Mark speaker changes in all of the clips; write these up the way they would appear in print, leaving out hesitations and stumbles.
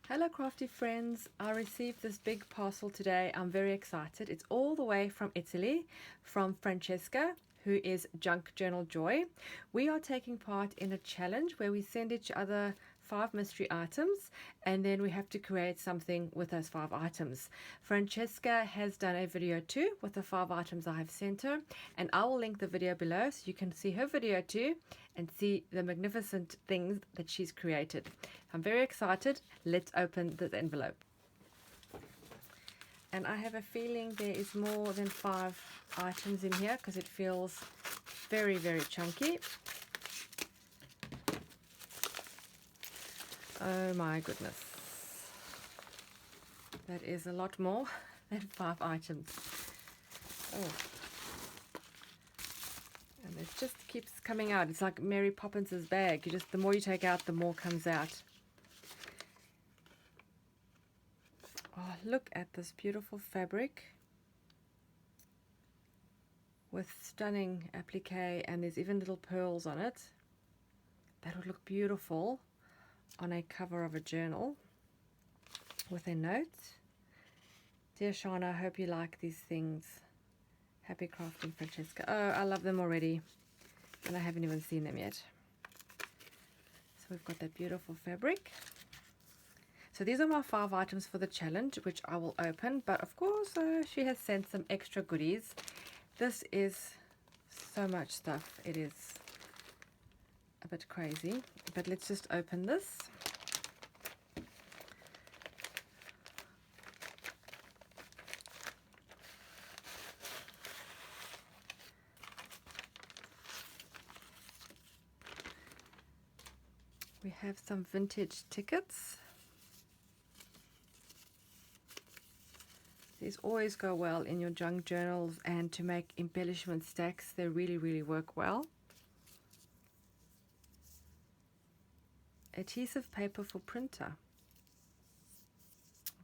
Speaker 1: Hello crafty friends, I received this big parcel today. I'm very excited. It's all the way from Italy, from Francesca, who is Junk Journal Joy. We are taking part in a challenge where we send each other 5 mystery items and then we have to create something with those 5 items. Francesca has done a video too with the 5 items I have sent her, and I will link the video below so you can see her video too and see the magnificent things that she's created. I'm very excited. Let's open this envelope. And I have a feeling there is more than 5 items in here because it feels very, very chunky. Oh my goodness. That is a lot more than 5 items. Oh. And it just keeps coming out. It's like Mary Poppins's bag. The more you take out, the more comes out. Oh, look at this beautiful fabric with stunning applique, and there's even little pearls on it. That would look beautiful on a cover of a journal with a note. Dear Shana, I hope you like these things. Happy crafting, Francesca. Oh, I love them already, and I haven't even seen them yet. So we've got that beautiful fabric. So these are my 5 items for the challenge, which I will open. But of course, she has sent some extra goodies. This is so much stuff. It is a bit crazy. But let's just open this. We have some vintage tickets. These always go well in your junk journals, and to make embellishment stacks, they really, really work well. Adhesive paper for printer.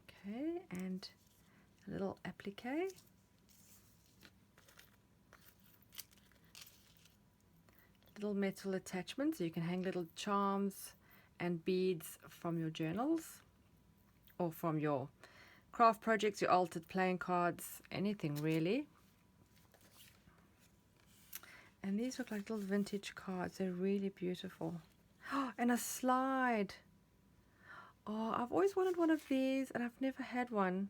Speaker 1: Okay, and a little applique. Little metal attachments, so you can hang little charms and beads from your journals or from your craft projects, your altered playing cards, anything really. And these look like little vintage cards. They're really beautiful. Oh, and a slide. Oh, I've always wanted one of these and I've never had one.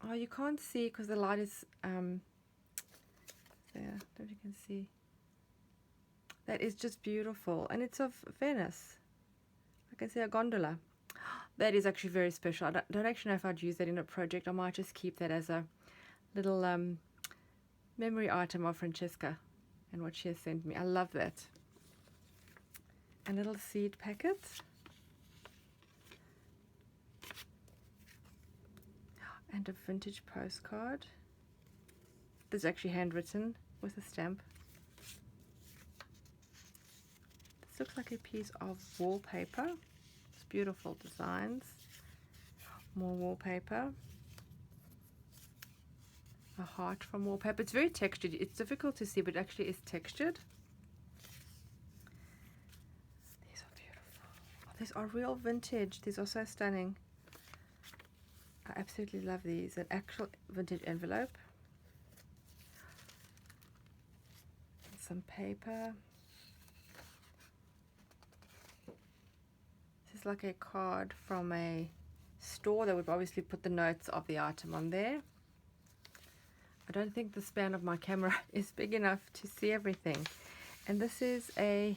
Speaker 1: Oh, you can't see because the light is there. I don't know if you can see. That is just beautiful, and it's of Venice. I can see a gondola. That is actually very special. I don't actually know if I'd use that in a project. I might just keep that as a little memory item of Francesca and what she has sent me. I love that. A little seed packet. And a vintage postcard. This is actually handwritten with a stamp. This looks like a piece of wallpaper. It's beautiful designs. More wallpaper. A heart from wallpaper. It's very textured. It's difficult to see, but it actually is textured. These are beautiful. Oh, these are real vintage. These are so stunning. I absolutely love these. An actual vintage envelope. And some paper. This is like a card from a store that would obviously put the notes of the item on there. I don't think the span of my camera is big enough to see everything. And this is a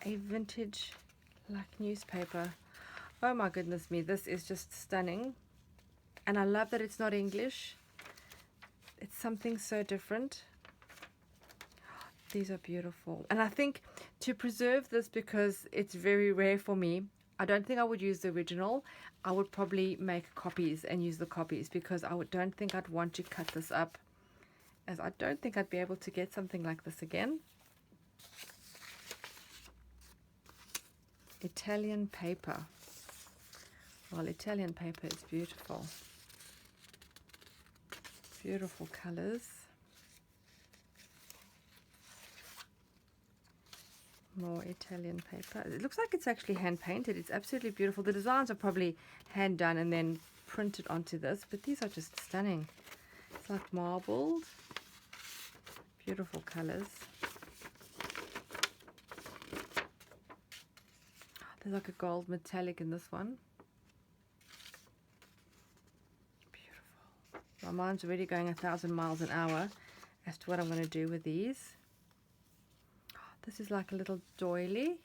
Speaker 1: vintage like newspaper. Oh my goodness me, this is just stunning. And I love that it's not English. It's something so different. These are beautiful. And I think to preserve this, because it's very rare for me, I don't think I would use the original. I would probably make copies and use the copies, because I don't think I'd want to cut this up, as I don't think I'd be able to get something like this again. Italian paper. Well, Italian paper is beautiful. Beautiful colors. More Italian paper. It looks like it's actually hand painted. It's absolutely beautiful. The designs are probably hand done and then printed onto this, but these are just stunning. It's like marbled. Beautiful colors. There's like a gold metallic in this one. Beautiful. My mind's already going 1,000 miles an hour as to what I'm going to do with these. This is like a little doily.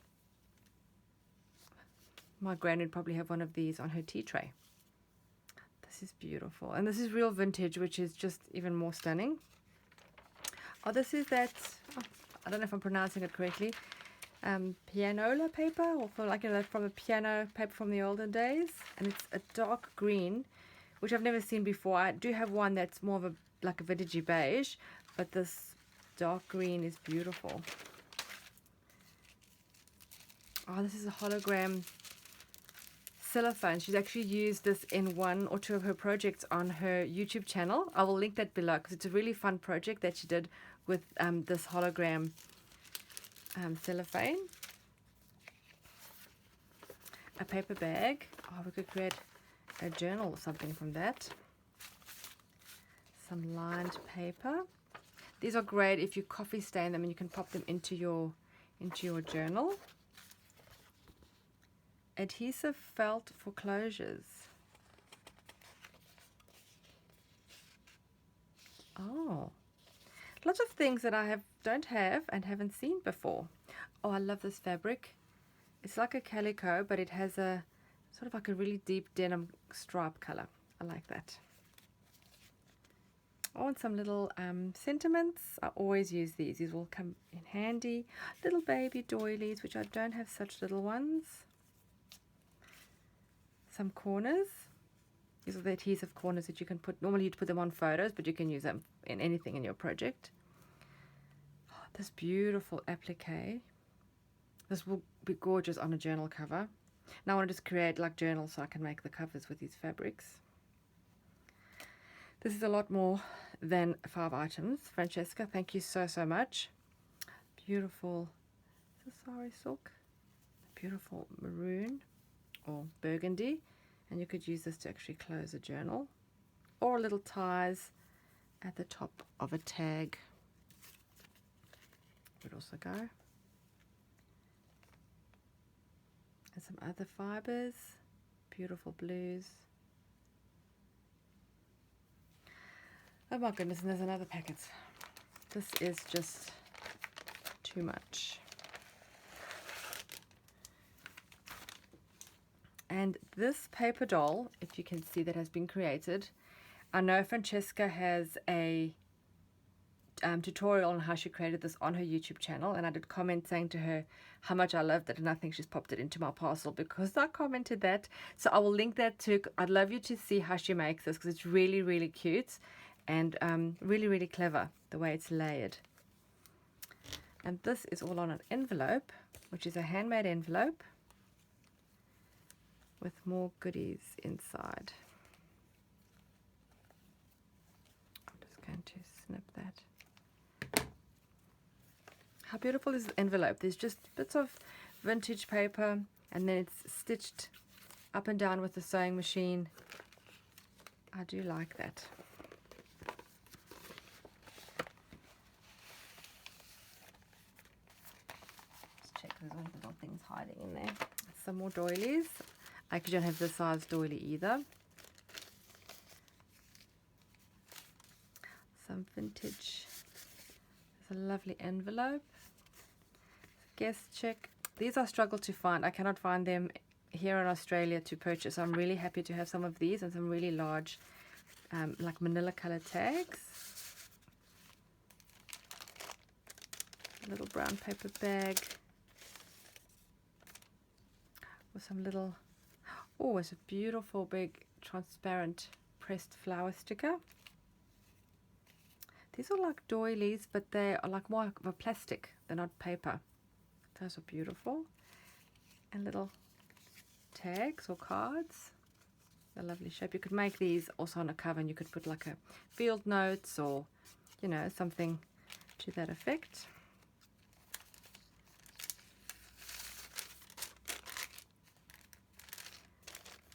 Speaker 1: My granny would probably have one of these on her tea tray. This is beautiful. And this is real vintage, which is just even more stunning. Oh, this is that, oh, I don't know if I'm pronouncing it correctly, pianola paper, or for like, you know, from a piano paper from the olden days. And it's a dark green, which I've never seen before. I do have one that's more of a, like a vintagey beige, but this dark green is beautiful. Oh, this is a hologram cellophane. She's actually used this in 1 or 2 of her projects on her YouTube channel. I will link that below because it's a really fun project that she did with this hologram cellophane. A paper bag. Oh, we could create a journal or something from that. Some lined paper. These are great if you coffee stain them and you can pop them into your journal. Adhesive felt for closures. Oh, lots of things that I don't have and haven't seen before. Oh, I love this fabric. It's like a calico, but it has a sort of like a really deep denim stripe color. I like that. Oh, and some little sentiments. I always use these. These will come in handy. Little baby doilies, which I don't have such little ones. Some corners. These are the adhesive corners that you can put. Normally you'd put them on photos, but you can use them in anything in your project. Oh, this beautiful applique. This will be gorgeous on a journal cover. Now I want to just create like journals so I can make the covers with these fabrics. This is a lot more than 5 items. Francesca, thank you so much. Beautiful. Is this sari silk? Beautiful maroon or burgundy, and you could use this to actually close a journal, or little ties at the top of a tag would also go, and some other fibers, beautiful blues. Oh my goodness, and there's another packet. This is just too much. And this paper doll, if you can see, that has been created. I know Francesca has a tutorial on how she created this on her YouTube channel, and I did comment saying to her how much I loved it, and I think she's popped it into my parcel because I commented that. So I will link that too. I'd love you to see how she makes this because it's really, really cute and really, really clever the way it's layered. And this is all on an envelope, which is a handmade envelope with more goodies inside. I'm just going to snip that. How beautiful is the envelope? There's just bits of vintage paper and then it's stitched up and down with the sewing machine. I do like that. Let's check there's any little things hiding in there. Some more doilies. I actually don't have this size doily either. Some vintage. There's a lovely envelope. Guest check. These I struggle to find. I cannot find them here in Australia to purchase. I'm really happy to have some of these and some really large like manila color tags. A little brown paper bag with some little, oh, it's a beautiful big transparent pressed flower sticker. These are like doilies, but they are like more of a plastic. They're not paper. Those are beautiful. And little tags or cards. A lovely shape. You could make these also on a cover, and you could put like a field notes or, you know, something to that effect.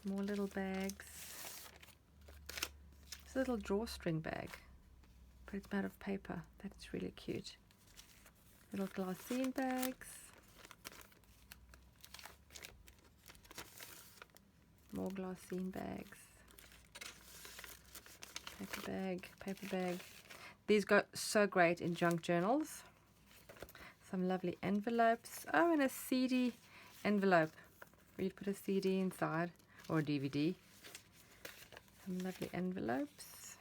Speaker 1: More little bags. It's a little drawstring bag, but it's made of paper. That's really cute. Little glassine bags. More glassine bags. Paper bag. These go so great in junk journals. Some lovely envelopes. Oh, and a CD envelope where you put a CD inside, or a DVD. Some lovely envelopes.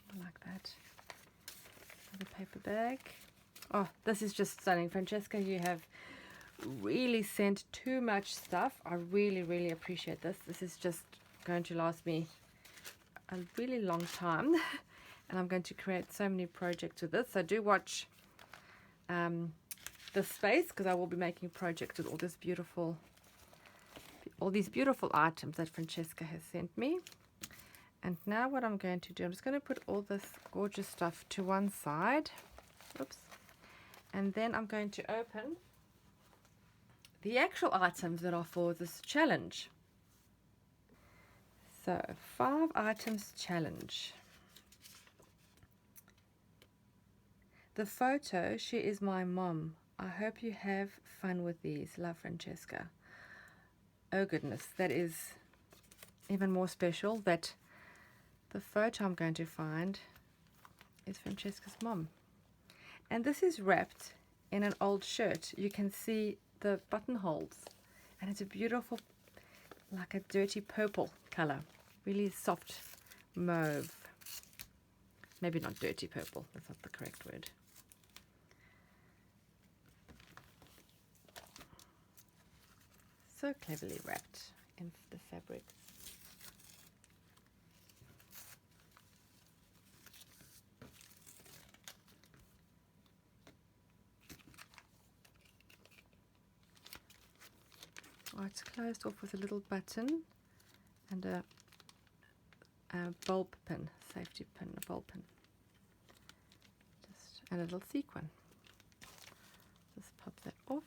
Speaker 1: I like that. Another paper bag. Oh, this is just stunning. Francesca, you have really sent too much stuff. I really appreciate this. This is just going to last me a really long time. And I'm going to create so many projects with this. So do watch this space, because I will be making projects with all these beautiful items that Francesca has sent me. And now what I'm going to do, I'm just going to put all this gorgeous stuff to one side. Oops. And then I'm going to open the actual items that are for this challenge. So 5 items challenge. The photo, she is my mom. I hope you have fun with these. Love, Francesca. Oh goodness, that is even more special, that the photo I'm going to find is Francesca's mom. And this is wrapped in an old shirt. You can see the buttonholes, and it's a beautiful, like a dirty purple color. Really soft mauve. Maybe not dirty purple, that's not the correct word. So cleverly wrapped in the fabric. Oh, it's closed off with a little button and a bulb pin, safety pin, a bulb pin. Just a little sequin. Just pop that off.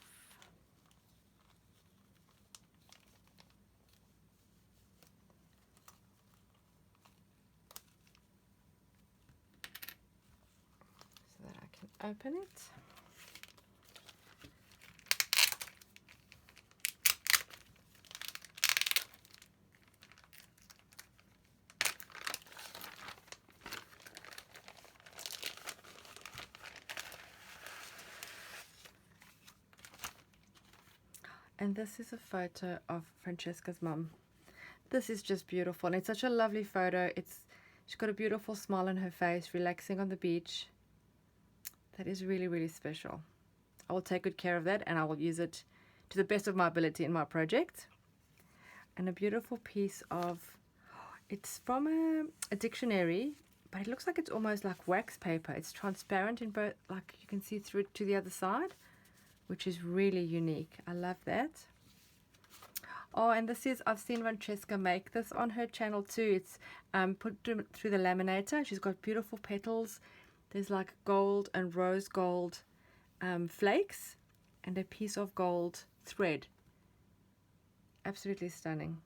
Speaker 1: So that I can open it. And this is a photo of Francesca's mum. This is just beautiful, and it's such a lovely photo. She's got a beautiful smile on her face, relaxing on the beach. That is really special. I will take good care of that, and I will use it to the best of my ability in my project. And a beautiful piece of, it's from a dictionary, but it looks like it's almost like wax paper. It's transparent in both, like you can see through to the other side, which is really unique. I love that. Oh, and this is, I've seen Francesca make this on her channel too. It's put through the laminator. She's got beautiful petals. There's like gold and rose gold flakes and a piece of gold thread. Absolutely stunning.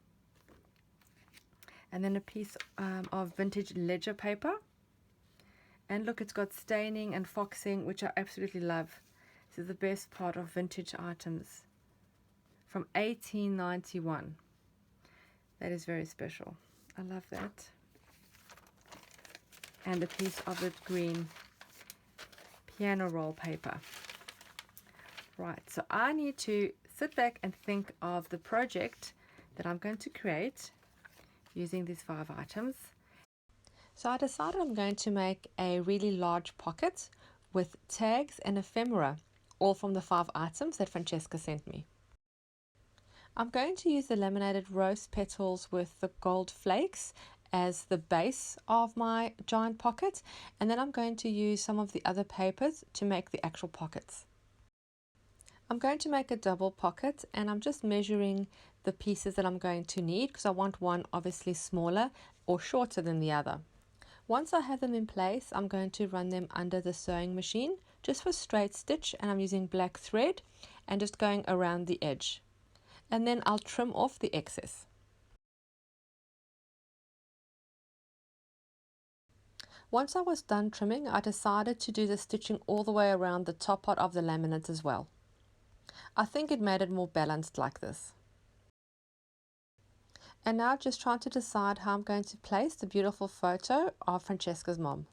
Speaker 1: And then a piece of vintage ledger paper. And look, it's got staining and foxing, which I absolutely love. This is the best part of vintage items from 1891. That is very special. I love that. And a piece of the green piano roll paper. Right, so I need to sit back and think of the project that I'm going to create using these 5 items. So I decided I'm going to make a really large pocket with tags and ephemera, all from the 5 items that Francesca sent me. I'm going to use the laminated rose petals with the gold flakes as the base of my giant pocket, and then I'm going to use some of the other papers to make the actual pockets. I'm going to make a double pocket, and I'm just measuring the pieces that I'm going to need because I want one obviously smaller or shorter than the other. Once I have them in place, I'm going to run them under the sewing machine just for straight stitch, and I'm using black thread and just going around the edge. and then I'll trim off the excess. Once I was done trimming, I decided to do the stitching all the way around the top part of the laminate as well. I think it made it more balanced like this. And now just trying to decide how I'm going to place the beautiful photo of Francesca's mom.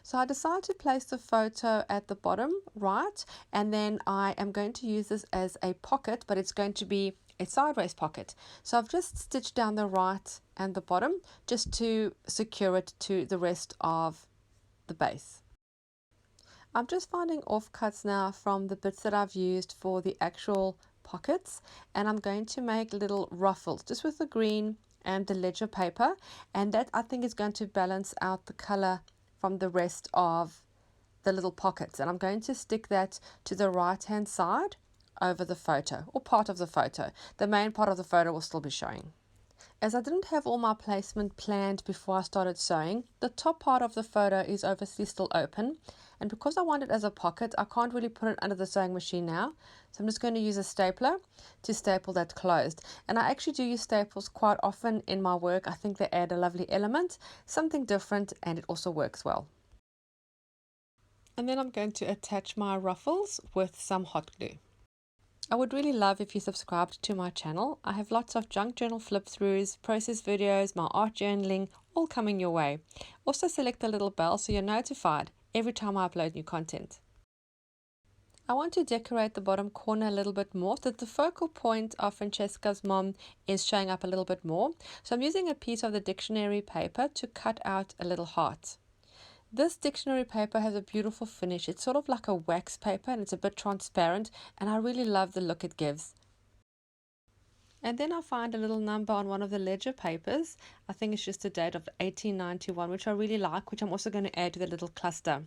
Speaker 1: So I decided to place the photo at the bottom right, and then I am going to use this as a pocket, but it's going to be a sideways pocket. So I've just stitched down the right and the bottom just to secure it to the rest of the base. I'm just finding offcuts now from the bits that I've used for the actual pockets, and I'm going to make little ruffles just with the green and the ledger paper, and that I think is going to balance out the color from the rest of the little pockets. And I'm going to stick that to the right hand side over the photo, or part of the photo. The main part of the photo will still be showing. As I didn't have all my placement planned before I started sewing, the top part of the photo is obviously still open, and because I want it as a pocket, I can't really put it under the sewing machine now, so I'm just going to use a stapler to staple that closed. And I actually do use staples quite often in my work. I think they add a lovely element, something different, and it also works well. And then I'm going to attach my ruffles with some hot glue. I would really love if you subscribed to my channel. I have lots of junk journal flip throughs, process videos, my art journaling, all coming your way. Also select the little bell so you're notified every time I upload new content. I want to decorate the bottom corner a little bit more so that the focal point of Francesca's mom is showing up a little bit more. So I'm using a piece of the dictionary paper to cut out a little heart. This dictionary paper has a beautiful finish. It's sort of like a wax paper and it's a bit transparent, and I really love the look it gives. And then I find a little number on one of the ledger papers. I think it's just a date of 1891, which I really like, which I'm also going to add to the little cluster.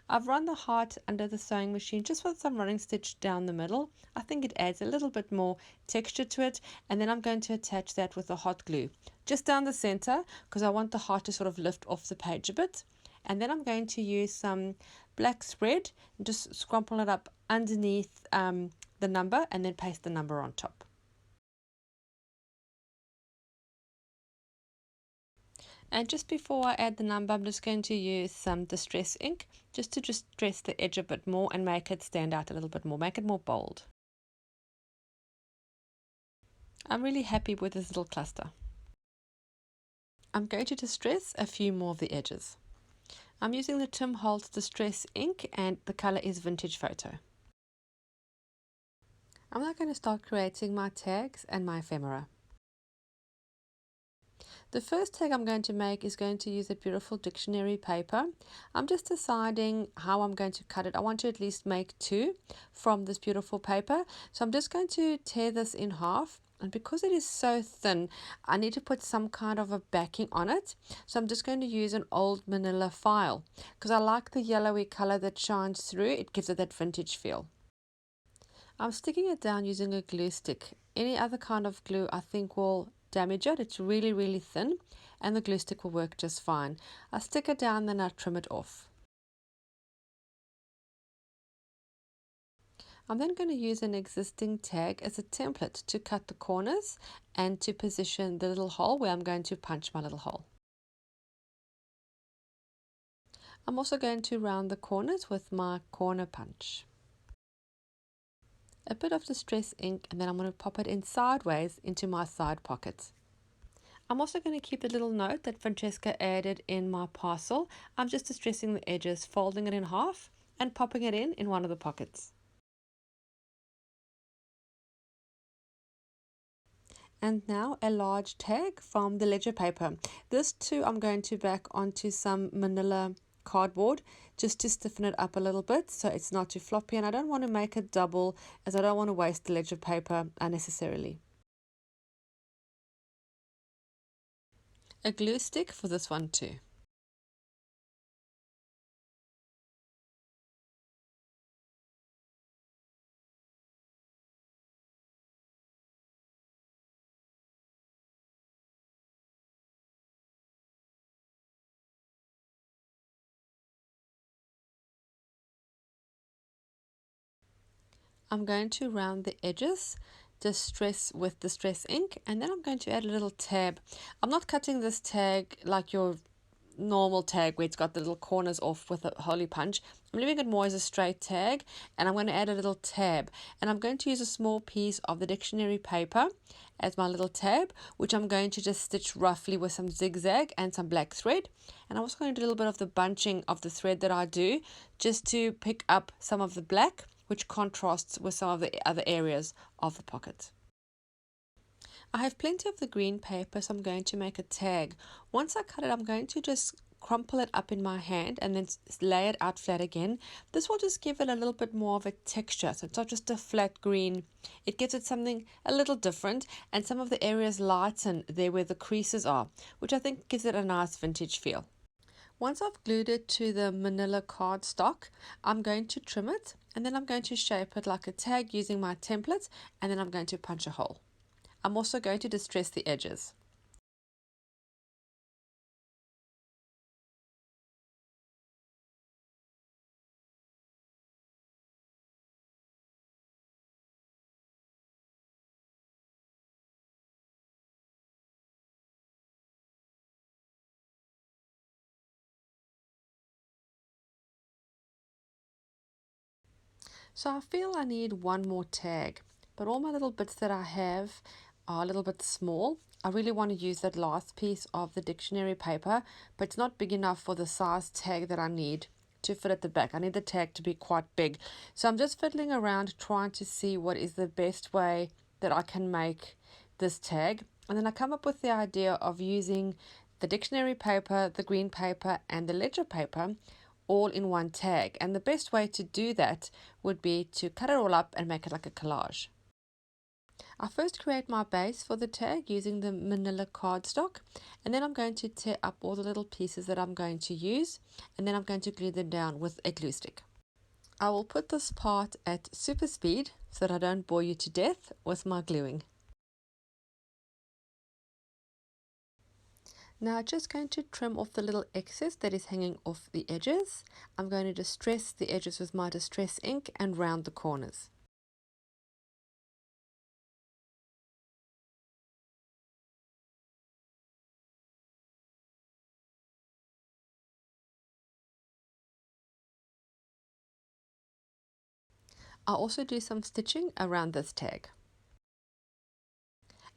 Speaker 1: I've run the heart under the sewing machine just with some running stitch down the middle. I think it adds a little bit more texture to it, and then I'm going to attach that with the hot glue just down the center because I want the heart to sort of lift off the page a bit. And then I'm going to use some black spread and just scrumple it up underneath the number and then paste the number on top. And just before I add the number, I'm just going to use some distress ink just to distress the edge a bit more and make it stand out a little bit more, make it more bold. I'm really happy with this little cluster. I'm going to distress a few more of the edges. I'm using the Tim Holtz Distress ink and the color is Vintage Photo. I'm now going to start creating my tags and my ephemera. The first tag I'm going to make is going to use a beautiful dictionary paper. I'm just deciding how I'm going to cut it. I want to at least make two from this beautiful paper. So I'm just going to tear this in half. And because it is so thin, I need to put some kind of a backing on it. So I'm just going to use an old manila file because I like the yellowy color that shines through. It gives it that vintage feel. I'm sticking it down using a glue stick. Any other kind of glue I think will damage it. It's really, really thin and the glue stick will work just fine. I stick it down, then I trim it off. I'm then going to use an existing tag as a template to cut the corners and to position the little hole where I'm going to punch my little hole. I'm also going to round the corners with my corner punch. A bit of distress ink, and then I'm going to pop it in sideways into my side pocket. I'm also going to keep the little note that Francesca added in my parcel. I'm just distressing the edges, folding it in half and popping it in one of the pockets. And now a large tag from the ledger paper. This too I'm going to back onto some manila cardboard just to stiffen it up a little bit so it's not too floppy, and I don't want to make it double as I don't want to waste the ledger paper unnecessarily. A glue stick for this one too. I'm going to round the edges distress with Distress ink, and then I'm going to add a little tab. I'm not cutting this tag like your normal tag where it's got the little corners off with a holy punch. I'm leaving it more as a straight tag, and I'm going to add a little tab, and I'm going to use a small piece of the dictionary paper as my little tab, which I'm going to just stitch roughly with some zigzag and some black thread. And I'm also going to do a little bit of the bunching of the thread that I do, just to pick up some of the black, which contrasts with some of the other areas of the pocket. I have plenty of the green paper, so I'm going to make a tag. Once I cut it, I'm going to just crumple it up in my hand and then lay it out flat again. This will just give it a little bit more of a texture, so it's not just a flat green. It gives it something a little different, and some of the areas lighten there where the creases are, which I think gives it a nice vintage feel. Once I've glued it to the manila cardstock, I'm going to trim it, and then I'm going to shape it like a tag using my template, and then I'm going to punch a hole. I'm also going to distress the edges. So I feel I need one more tag, but all my little bits that I have are a little bit small. I really want to use that last piece of the dictionary paper, but it's not big enough for the size tag that I need to fit at the back. I need the tag to be quite big. So I'm just fiddling around trying to see what is the best way that I can make this tag. And then I come up with the idea of using the dictionary paper, the green paper, and the ledger paper all in one tag. And the best way to do that would be to cut it all up and make it like a collage. I first create my base for the tag using the manila cardstock, and then I'm going to tear up all the little pieces that I'm going to use, and then I'm going to glue them down with a glue stick. I will put this part at super speed so that I don't bore you to death with my gluing. Now I'm just going to trim off the little excess that is hanging off the edges. I'm going to distress the edges with my distress ink and round the corners. I'll also do some stitching around this tag.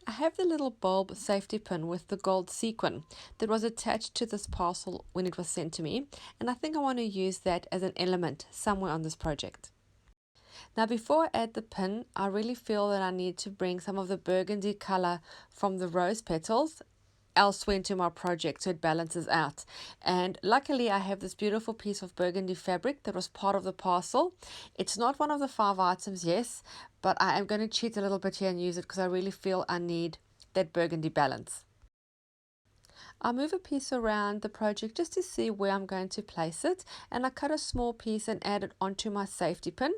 Speaker 1: I have the little bulb safety pin with the gold sequin that was attached to this parcel when it was sent to me, and I think I want to use that as an element somewhere on this project. Now before I add the pin, I really feel that I need to bring some of the burgundy color from the rose petals elsewhere into my project so it balances out. And luckily I have this beautiful piece of burgundy fabric that was part of the parcel. It's not one of the 5 items, yes, but I am going to cheat a little bit here and use it because I really feel I need that burgundy balance. I'll move a piece around the project just to see where I'm going to place it, and I cut a small piece and add it onto my safety pin,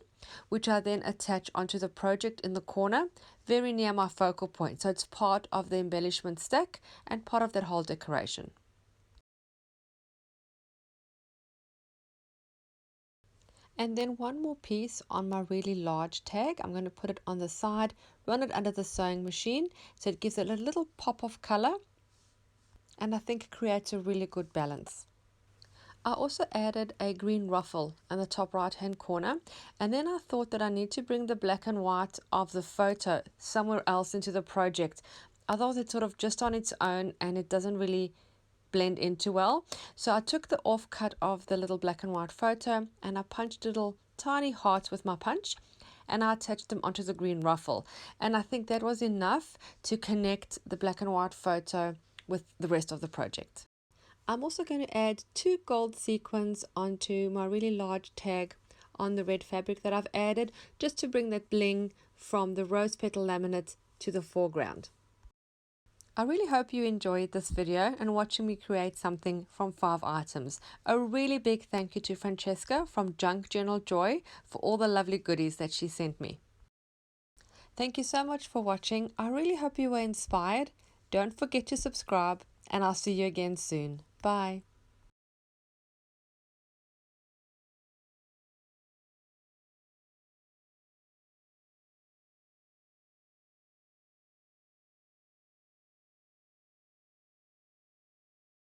Speaker 1: which I then attach onto the project in the corner very near my focal point, so it's part of the embellishment stack and part of that whole decoration. And then one more piece on my really large tag. I'm going to put it on the side, run it under the sewing machine so it gives it a little pop of color, and I think it creates a really good balance. I also added a green ruffle in the top right hand corner, and then I thought that I need to bring the black and white of the photo somewhere else into the project. I thought it's sort of just on its own and it doesn't really blend in too well. So I took the offcut of the little black and white photo and I punched little tiny hearts with my punch, and I attached them onto the green ruffle, and I think that was enough to connect the black and white photo with the rest of the project. I'm also going to add 2 gold sequins onto my really large tag on the red fabric that I've added, just to bring that bling from the rose petal laminate to the foreground. I really hope you enjoyed this video and watching me create something from 5 items. A really big thank you to Francesca from Junk Journal Joy for all the lovely goodies that she sent me. Thank you so much for watching. I really hope you were inspired. Don't forget to subscribe, and I'll see you again soon. Bye.